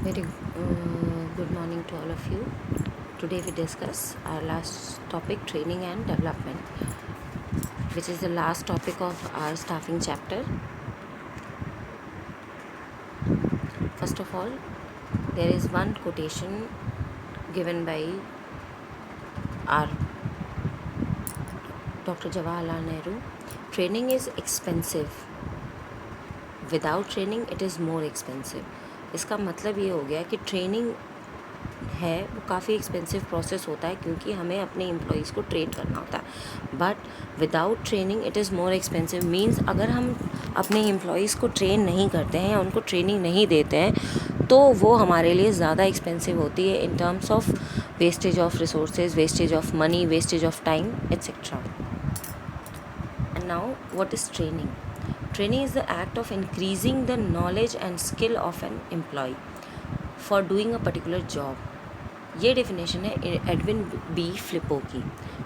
Very good morning to all of you. Today we discuss our last topic, training and development, which is the last topic of our staffing chapter. First of all, there is one quotation given by our Dr. Jawaharlal Nehru. Training is expensive. Without training it is more expensive. इसका मतलब ये हो गया कि training है वो काफ़ी expensive process होता है क्योंकि हमें अपने एम्प्लॉयज़ को ट्रेन करना होता है. But without training it is more expensive. Means अगर हम अपने एम्प्लॉयज़ को ट्रेन नहीं करते हैं या उनको ट्रेनिंग नहीं देते हैं तो वो हमारे लिए ज़्यादा एक्सपेंसिव होती है in terms of wastage of resources, wastage of money, wastage of time etcetera. And now what is training? Training is the act of increasing the knowledge and skill of an employee for doing a particular job. ये definition है Edwin B फ्लिपो की.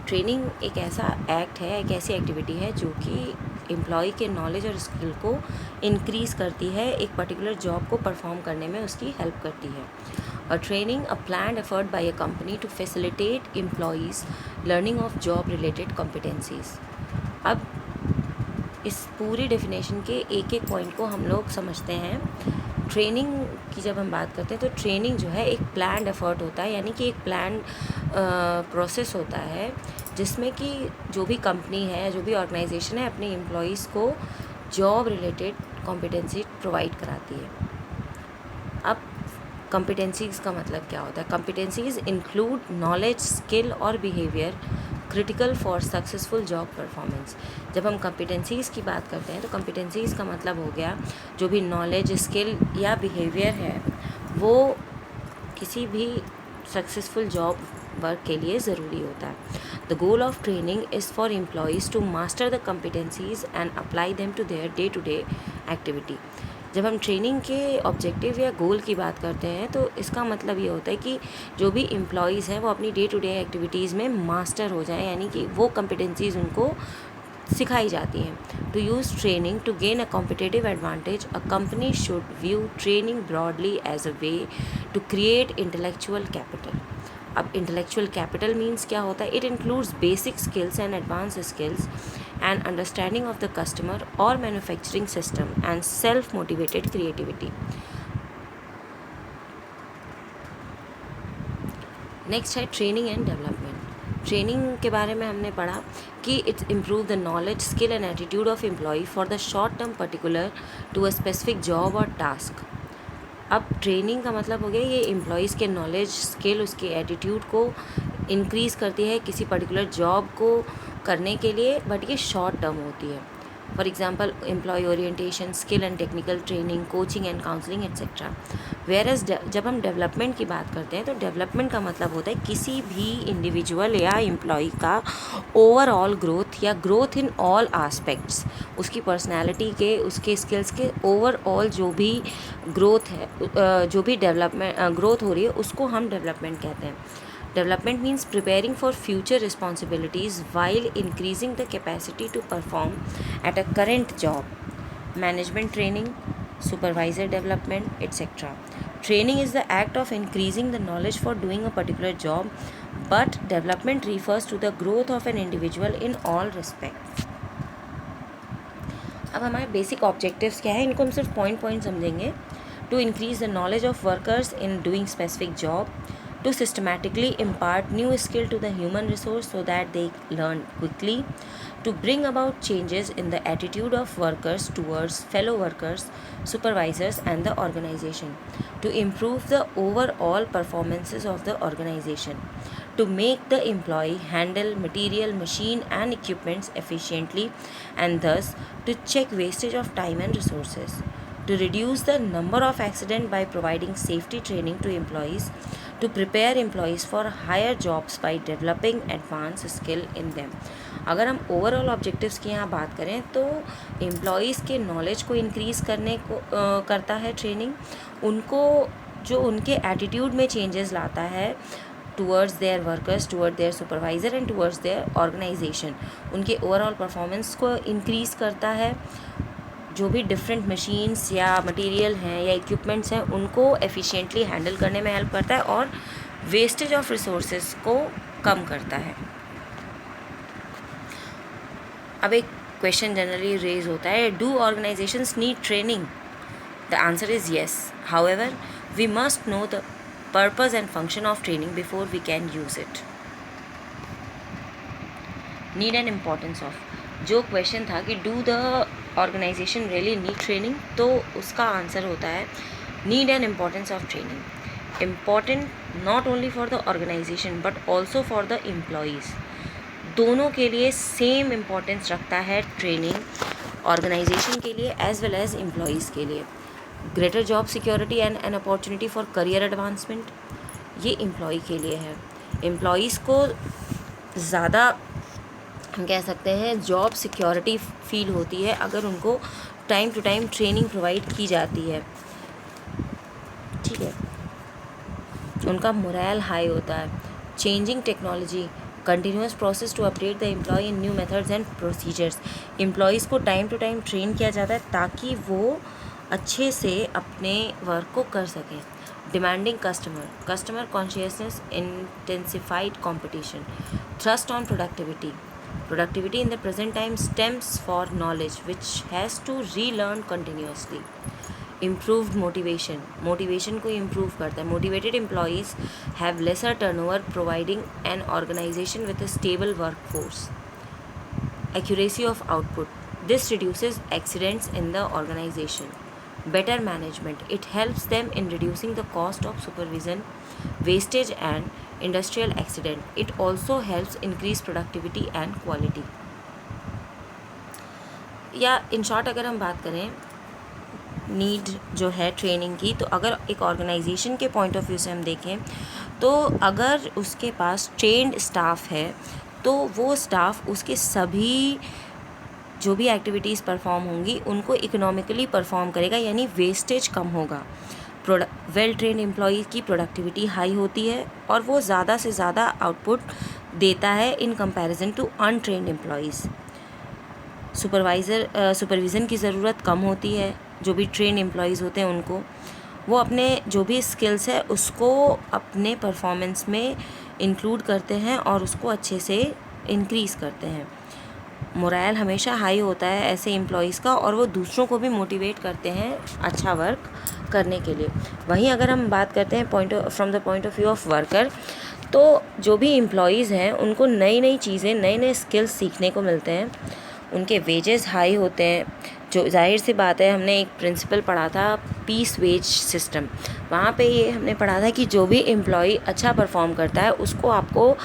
Training एक ऐसा act है, एक ऐसी activity है जो कि एम्प्लॉय के नॉलेज और स्किल को इंक्रीज़ करती है, एक पर्टिकुलर जॉब को परफॉर्म करने में उसकी हेल्प करती है. और training a planned effort by a company to facilitate employees learning of job related competencies. अब इस पूरी डेफिनेशन के एक एक पॉइंट को हम लोग समझते हैं. ट्रेनिंग की जब हम बात करते हैं तो ट्रेनिंग जो है एक प्लान्ड एफर्ट होता है, यानी कि एक प्लान्ड प्रोसेस होता है जिसमें कि जो भी कंपनी है, जो भी ऑर्गेनाइजेशन है अपने एम्प्लॉयज़ को जॉब रिलेटेड कॉम्पिटेंसी प्रोवाइड कराती है. अब कॉम्पिटेंसीज़ का मतलब क्या होता है? कॉम्पिटेंसीज़ इंक्लूड नॉलेज, स्किल और behaviour critical for successful job performance. जब हम कॉम्पिटेंसीज़ की बात करते हैं तो कॉम्पिटेंसीज़ का मतलब हो गया जो भी नॉलेज, स्किल या बिहेवियर है वो किसी भी सक्सेसफुल जॉब वर्क के लिए ज़रूरी होता है. The goal of training is for employees to master the competencies and apply them to their day to day activity. जब हम ट्रेनिंग के ऑब्जेक्टिव या गोल की बात करते हैं तो इसका मतलब ये होता है कि जो भी एम्प्लॉयज़ हैं वो अपनी डे टू डे एक्टिविटीज़ में मास्टर हो जाएं, यानी कि वो कॉम्पिटेंसीज़ उनको सिखाई जाती हैं. To use training to gain a competitive advantage, a company should view training broadly as a way to create intellectual capital. अब इंटेलेक्चुअल कैपिटल मीन्स क्या होता है? It includes basic skills and advance skills and understanding of the customer or manufacturing system and self-motivated creativity. Next है training and development. Training के बारे में हमने पढ़ा कि it's improve the knowledge, skill and attitude of employee for the short term particular to a specific job और task. अब training का मतलब हो गया ये एम्प्लॉयज़ के नॉलेज, स्किल, उसके एटीट्यूड को इंक्रीज़ करती है किसी पर्टिकुलर जॉब को करने के लिए, बट ये शॉर्ट टर्म होती है. For example employee orientation, skill and technical training, coaching and counselling etcetera. Whereas जब हम डेवलपमेंट की बात करते हैं तो डेवलपमेंट का मतलब होता है किसी भी इंडिविजुअल या एम्प्लॉय का ओवरऑल ग्रोथ या ग्रोथ इन ऑल आस्पेक्ट्स, उसकी पर्सनैलिटी के, उसके स्किल्स के ओवरऑल जो भी ग्रोथ है, जो भी डेवलपमेंट ग्रोथ हो रही है उसको हम डेवलपमेंट कहते हैं. Development means preparing for future responsibilities while increasing the capacity to perform at a current job. Management training, supervisor development, etc. Training is the act of increasing the knowledge for doing a particular job, but development refers to the growth of an individual in all respects. अब हमारे basic objectives क्या है, इनको हम सिर्फ point समझेंगे. To increase the knowledge of workers in doing specific job, to systematically impart new skill to the human resource so that they learn quickly, to bring about changes in the attitude of workers towards fellow workers, supervisors and the organization, to improve the overall performances of the organization, to make the employee handle material, machine and equipments efficiently and thus to check wastage of time and resources, to reduce the number of accidents by providing safety training to employees, to prepare employees for higher jobs by developing advanced skill in them. अगर हम overall objectives की यहाँ बात करें तो employees के knowledge को increase करने को करता है ट्रेनिंग, उनको जो उनके एटीट्यूड में चेंजेस लाता है towards their workers, toward their supervisor and towards their organisation, उनके ओवरऑल परफॉर्मेंस को इंक्रीज़ करता है. जो भी डिफरेंट मशीन्स या मटेरियल हैं या इक्विपमेंट्स हैं उनको एफिशिएंटली हैंडल करने में हेल्प करता है और वेस्टेज ऑफ रिसोर्सेज को कम करता है। अब एक क्वेश्चन जनरली रेज होता है, do organisations need training? The answer is yes. However we must know the purpose and function of training before we can use it. Need and importance of, जो question था कि do the organisation really need training, तो उसका answer होता है need and importance of training. Important not only for the organisation but also for the employees. दोनों के लिए सेम इम्पॉर्टेंस रखता है ट्रेनिंग, ऑर्गेनाइजेशन के लिए एज वेल एज एम्प्लॉयज़ के लिए। Greater job security and an opportunity for career advancement, ये एम्प्लॉय के लिए है। एम्प्लॉयज़ को ज़्यादा हम कह सकते हैं जॉब सिक्योरिटी फील होती है अगर उनको time to time training provide की जाती है, ठीक है। उनका मोरल हाई होता है। Changing technology, continuous process to update the employee in new methods and procedures. Employees को टाइम टू टाइम ट्रेन किया जाता है ताकि वो अच्छे से अपने वर्क को कर सकें। Demanding customer consciousness, intensified competition. Thrust on productivity in the present time stems for knowledge which has to relearn continuously. Improved motivation को improve करता है। Motivated employees have lesser turnover, providing an organization with a stable workforce. Accuracy of output, this reduces accidents in the organization. Better management, it helps them in reducing the cost of supervision, wastage and industrial accident. It also helps increase productivity and quality. या in short अगर हम बात करें need जो है training की, तो अगर एक ऑर्गेनाइजेशन के पॉइंट ऑफ व्यू से हम देखें तो अगर उसके पास ट्रेंड स्टाफ है तो वो स्टाफ उसके सभी जो भी एक्टिविटीज़ परफॉर्म होंगी उनको इकोनॉमिकली परफॉर्म करेगा, यानी वेस्टेज कम होगा। वेल ट्रेंड एम्प्लॉई की प्रोडक्टिविटी हाई होती है और वो ज़्यादा से ज़्यादा आउटपुट देता है in comparison to untrained employees. Supervision की ज़रूरत कम होती है। जो भी ट्रेन एम्प्लॉयज़ होते हैं उनको वो अपने जो भी स्किल्स है उसको अपने परफॉर्मेंस में इंक्लूड करते हैं और उसको अच्छे से इंक्रीज़ करते हैं। मोरल हमेशा हाई होता है ऐसे एम्प्लॉयज़ का और वो दूसरों को भी मोटिवेट करते हैं अच्छा वर्क करने के लिए। वहीं अगर हम बात करते हैं from the point of view of worker, तो जो भी एम्प्लॉयज़ हैं उनको नई नई चीज़ें, नए नए स्किल्स सीखने को मिलते हैं। उनके वेजेस हाई होते हैं। जो जाहिर सी बात है, हमने एक प्रिंसिपल पढ़ा था पीस वेज सिस्टम, वहाँ पे ये हमने पढ़ा था कि जो भी एम्प्लॉय अच्छा परफॉर्म करता है उसको आपको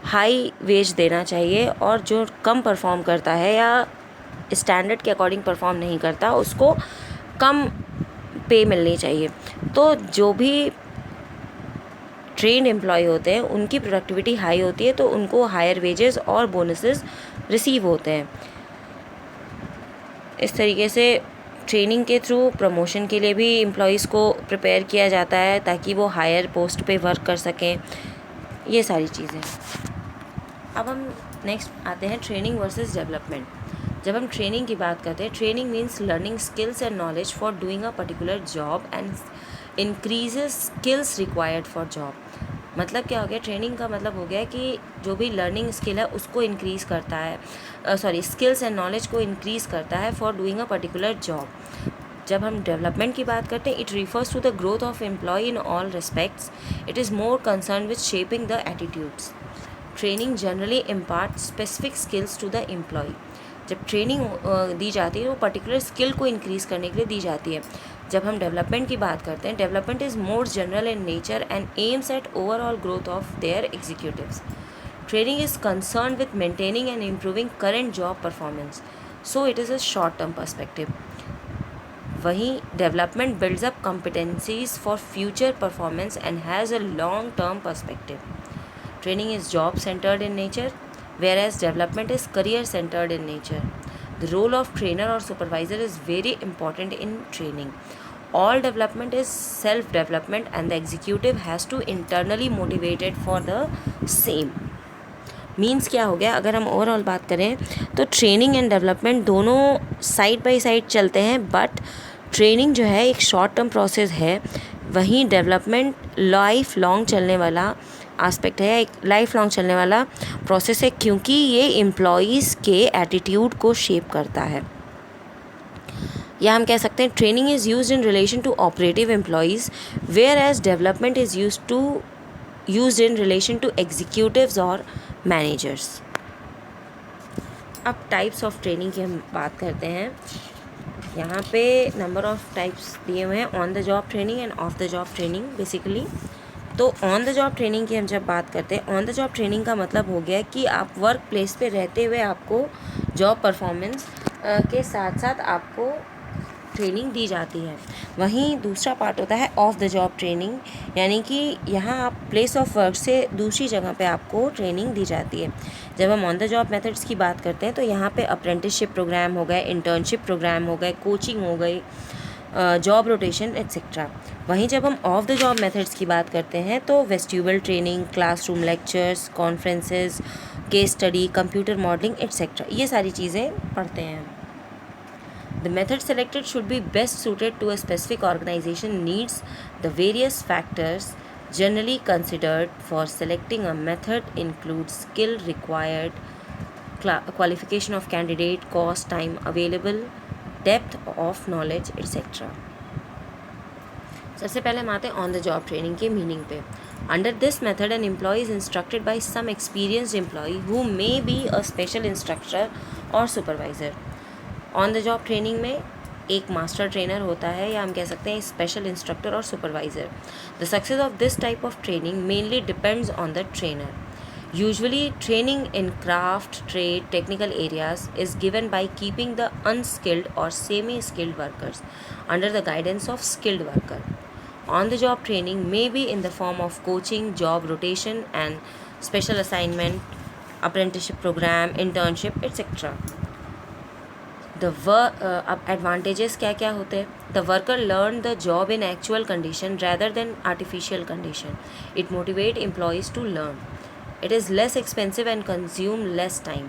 हाई वेज देना चाहिए और जो कम परफॉर्म करता है या स्टैंडर्ड के अकॉर्डिंग परफॉर्म नहीं करता उसको कम पे मिलनी चाहिए। तो जो भी ट्रेंड एम्प्लॉय होते हैं उनकी प्रोडक्टिविटी हाई होती है तो उनको हायर वेजेस और बोनसेस रिसीव होते हैं। इस तरीके से ट्रेनिंग के थ्रू प्रमोशन के लिए भी एम्प्लॉयज़ को प्रिपेयर किया जाता है ताकि वो हायर पोस्ट पे वर्क कर सकें, ये सारी चीज़ें। अब हम नेक्स्ट आते हैं ट्रेनिंग वर्सेस डेवलपमेंट। जब हम ट्रेनिंग की बात करते हैं, training means learning skills and knowledge for doing a particular job and increases skills required for job. मतलब क्या हो गया, ट्रेनिंग का मतलब हो गया कि जो भी लर्निंग स्किल है उसको इंक्रीज़ करता है, स्किल्स एंड नॉलेज को इंक्रीज़ करता है for doing a particular job. जब हम डेवलपमेंट की बात करते हैं, it refers to the growth of employee in all respects. It is more concern with shaping the attitudes. Training generally impart specific skills to the employee. जब training दी जाती है वो पर्टिकुलर स्किल को इंक्रीज़ करने के लिए दी जाती है। जब हम डेवलपमेंट की बात करते हैं, development is more general in nature and aims at overall growth of their executives. Training is concerned with maintaining and improving current job performance, so it is a short-term perspective. वहीं development builds up competencies for future performance and has a long-term perspective. Training is job-centered in nature, whereas development is career-centered in nature. The role of trainer or supervisor is very important in training. All development is self-development and the executive has to internally motivate it for the same. Means क्या हो गया, अगर हम overall बात करें तो training and development दोनों side by side चलते हैं, बट ट्रेनिंग जो है एक शॉर्ट टर्म प्रोसेस है, वहीं डेवलपमेंट लाइफ लॉन्ग चलने वाला आस्पेक्ट है, एक लाइफ लॉन्ग चलने वाला प्रोसेस है, क्योंकि ये एम्प्लॉयज़ के एटीट्यूड को शेप करता है। या हम कह सकते हैं training is used in relation to operative employees, whereas development is used in relation to executives और मैनेजर्स। अब टाइप्स ऑफ ट्रेनिंग की हम बात करते हैं। यहाँ पे नंबर ऑफ टाइप्स दिए हुए हैं, on the job training end of the job training basically. तो ऑन द जॉब ट्रेनिंग की हम जब बात करते हैं, ऑन द जॉब ट्रेनिंग का मतलब हो गया कि आप वर्क प्लेस पे रहते हुए आपको जॉब परफॉर्मेंस के साथ साथ आपको ट्रेनिंग दी जाती है। वहीं दूसरा पार्ट होता है ऑफ द जॉब ट्रेनिंग, यानी कि यहाँ आप प्लेस ऑफ वर्क से दूसरी जगह पे आपको ट्रेनिंग दी जाती है। जब हम ऑन द जॉब मेथड्स की बात करते हैं तो यहाँ पे अप्रेंटिसशिप प्रोग्राम हो गए, इंटर्नशिप प्रोग्राम हो गए, कोचिंग हो गई, जॉब रोटेशन एक्सेट्रा। वहीं जब हम ऑफ द जॉब मेथड्स की बात करते हैं तो vestibule training, classroom lectures, conferences, case study, computer modelling etcetera, ये सारी चीज़ें पढ़ते हैं। The method selected should be best suited to a specific organization needs. The various factors generally considered for selecting a method include skill required, qualification of candidate, cost, time available, depth of knowledge, etc. सबसे पहले हम आते हैं on the job training के meaning पे। Under this method an employee is instructed by some experienced employee who may be a special instructor और supervisor. On the job training में एक मास्टर ट्रेनर होता है, या हम कह सकते हैं स्पेशल इंस्ट्रक्टर और supervisor. The success of this type of training mainly depends on the trainer. Usually, training in craft, trade, technical areas is given by keeping the unskilled or semi-skilled workers under the guidance of skilled worker. On-the-job training may be in the form of coaching, job rotation, and special assignment, apprenticeship program, internship, etc. अब advantages क्या क्या होते हैं? The worker learn the job in actual condition rather than artificial condition. It motivate employees to learn. It is less expensive and consume less time.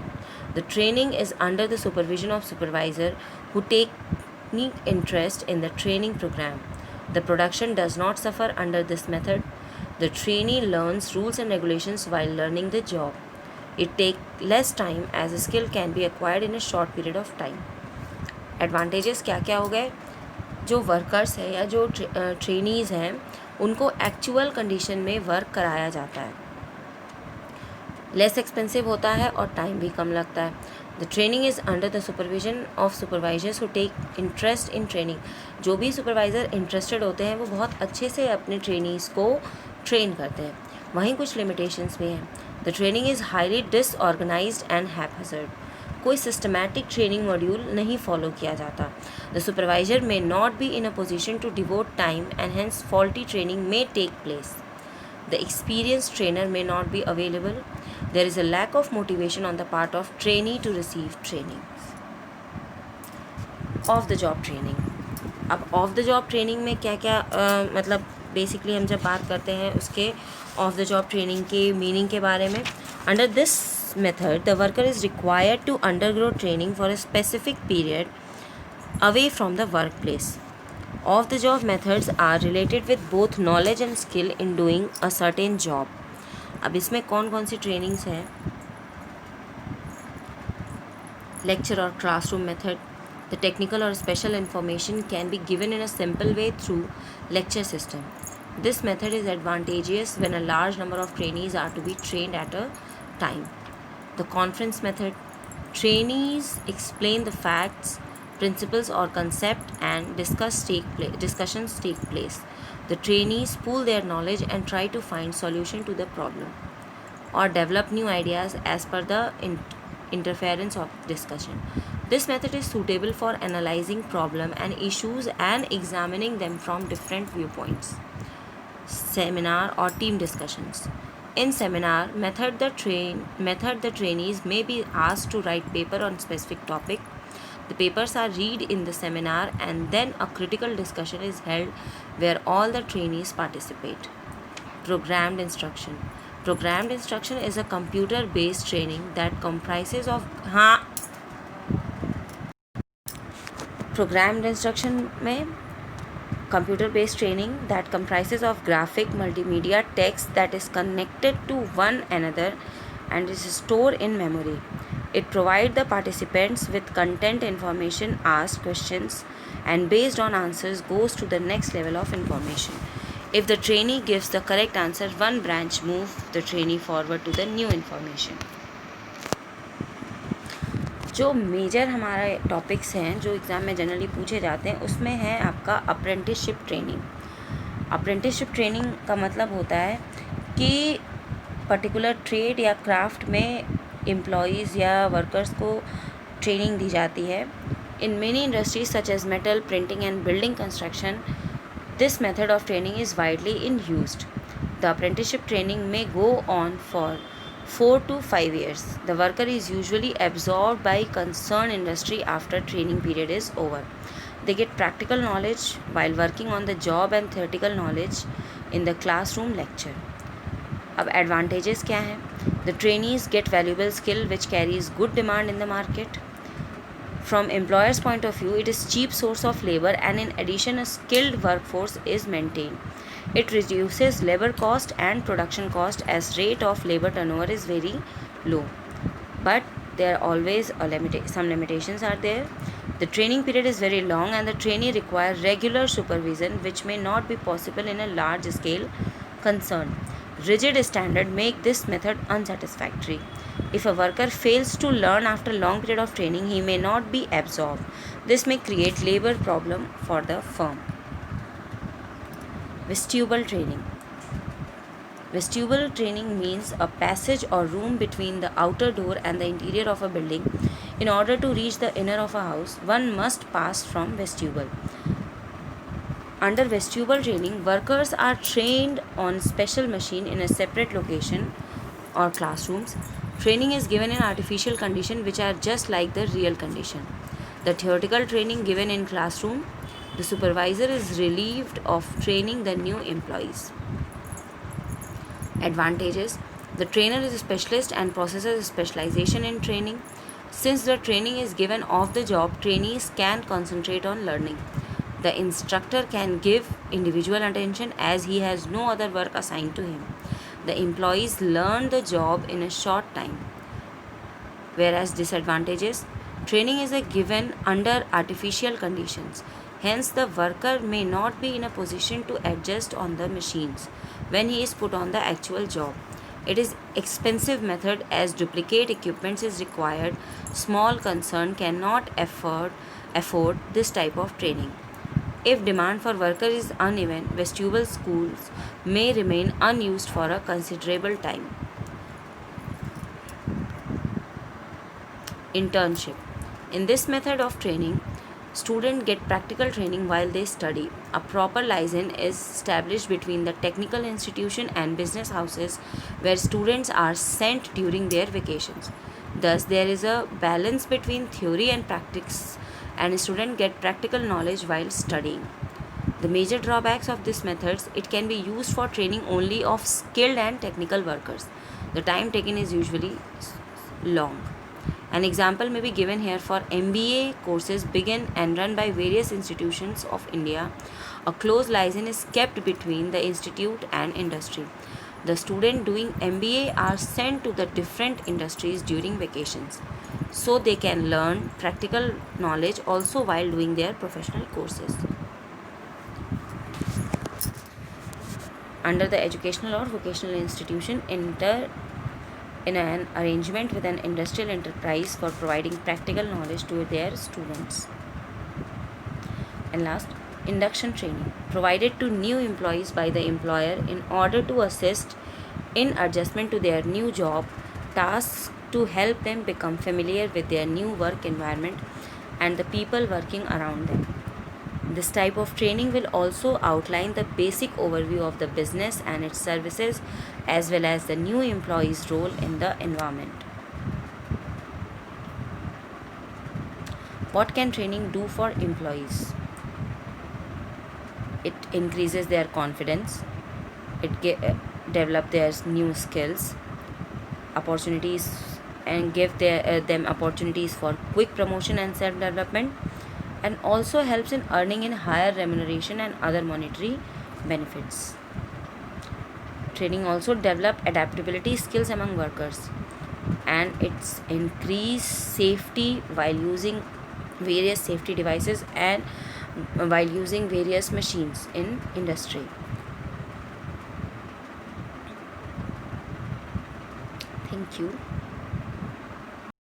The training is under the supervision of supervisor who take interest in the training program. The production does not suffer under this method. The trainee learns rules and regulations while learning the job. It takes less time as a skill can be acquired in a short period of time. Advantages क्या क्या हो गए? जो workers हैं या जो trainees हैं उनको एक्चुअल कंडीशन में वर्क कराया जाता है, लेस एक्सपेंसिव होता है और टाइम भी कम लगता है। The training is under the supervision of supervisors who take interest in training. जो भी सुपरवाइज़र इंटरेस्टेड होते हैं वो बहुत अच्छे से अपने ट्रेनीज़ को ट्रेन करते हैं। वहीं कुछ लिमिटेशंस भी हैं। The training is highly disorganised and haphazard. कोई सिस्टमैटिक ट्रेनिंग मॉड्यूल नहीं फॉलो किया जाता। The supervisor may not be in a position to devote time and hence faulty training may take place. The experienced trainer may not be available. There is a lack of motivation on the part of trainee to receive training. Off the job training. अब off the job training में क्या क्या मतलब basically हम जब बात करते हैं उसके off the job training के मीनिंग के बारे में। Under this method, the worker is required to undergo training for a specific period away from the workplace. Off the job methods are related with both knowledge and skill in doing a certain job. अब इसमें कौन कौन सी trainings हैं? Lecture और classroom method. The technical और special information can be given in a simple way through lecture system. This method is advantageous when a large number of trainees are to be trained at a time. The conference method. Trainees explain the facts, principles or concept and discussions take place. The trainees pool their knowledge and try to find solution to the problem or develop new ideas as per the interference of discussion. This method is suitable for analyzing problem and issues and examining them from different viewpoints. Seminar or team discussions. In seminar method, the trainees may be asked to write paper on specific topic. The papers are read in the seminar and then a critical discussion is held where all the trainees participate. Programmed instruction. Programmed instruction is a computer-based training that comprises of programmed instruction में computer-based training that comprises of graphic multimedia text that is connected to one another and is stored in memory. It provides the participants with content information, asks questions, and based on answers goes to the next level of information. If the trainee gives the correct answer, one branch moves the trainee forward to the new information. जो major हमारे topics हैं जो exam में generally पूछे जाते हैं उसमें है आपका अप्रेंटिसशिप ट्रेनिंग। अप्रेंटिसशिप ट्रेनिंग का मतलब होता है कि पर्टिकुलर ट्रेड या क्राफ्ट में एम्प्लॉयज़ या वर्कर्स को ट्रेनिंग दी जाती है। In many industries such as metal, printing and building construction, this method of training is widely in used. The apprenticeship training may go on for 4 to 5 years. The worker is usually absorbed by concerned industry after training period is over. They get practical knowledge while working on the job and theoretical knowledge in the classroom lecture. अब advantages क्या हैं? The trainees get valuable skill which carries good demand in the market. From employer's point of view, it is cheap source of labor and in addition a skilled workforce is maintained. It reduces labor cost and production cost as rate of labor turnover is very low. But there are always some limitations are there. The training period is very long and the trainee require regular supervision which may not be possible in a large scale concern. Rigid standards make this method unsatisfactory. If a worker fails to learn after a long period of training, he may not be absorbed. This may create labor problem for the firm. Vestibule training. Vestibule training means a passage or room between the outer door and the interior of a building. In order to reach the inner of a house, one must pass from vestibule. Under vestibule training, workers are trained on special machine in a separate location or classrooms. Training is given in artificial conditions which are just like the real condition. The theoretical training given in classroom, the supervisor is relieved of training the new employees. Advantages: the trainer is a specialist and processes specialization in training. Since the training is given off the job, trainees can concentrate on learning. The instructor can give individual attention as he has no other work assigned to him. The employees learn the job in a short time. Whereas disadvantages: training is given under artificial conditions. Hence, the worker may not be in a position to adjust on the machines when he is put on the actual job. It is expensive method as duplicate equipment is required. Small concern cannot afford this type of training. If demand for workers is uneven, vestibule schools may remain unused for a considerable time. Internship. In this method of training, students get practical training while they study. A proper liaison is established between the technical institution and business houses where students are sent during their vacations. Thus, there is a balance between theory and practice and students get practical knowledge while studying. The major drawbacks of this methods: it can be used for training only of skilled and technical workers. The time taken is usually long. An example may be given here for MBA courses begin and run by various institutions of India. A close liaison is kept between the institute and industry. The students doing MBA are sent to the different industries during vacations, so they can learn practical knowledge also while doing their professional courses. Under the educational or vocational institution, enter in an arrangement with an industrial enterprise for providing practical knowledge to their students. And last, induction training provided to new employees by the employer in order to assist in adjustment to their new job tasks, to help them become familiar with their new work environment and the people working around them. This type of training will also outline the basic overview of the business and its services as well as the new employee's role in the environment. What can training do for employees? It increases their confidence. develop their new skills, opportunities, and give them opportunities for quick promotion and self development, and also helps in earning in higher remuneration and other monetary benefits. Training also develop adaptability skills among workers, and it's increase safety while using various safety devices and while using various machines in industry. Thank you.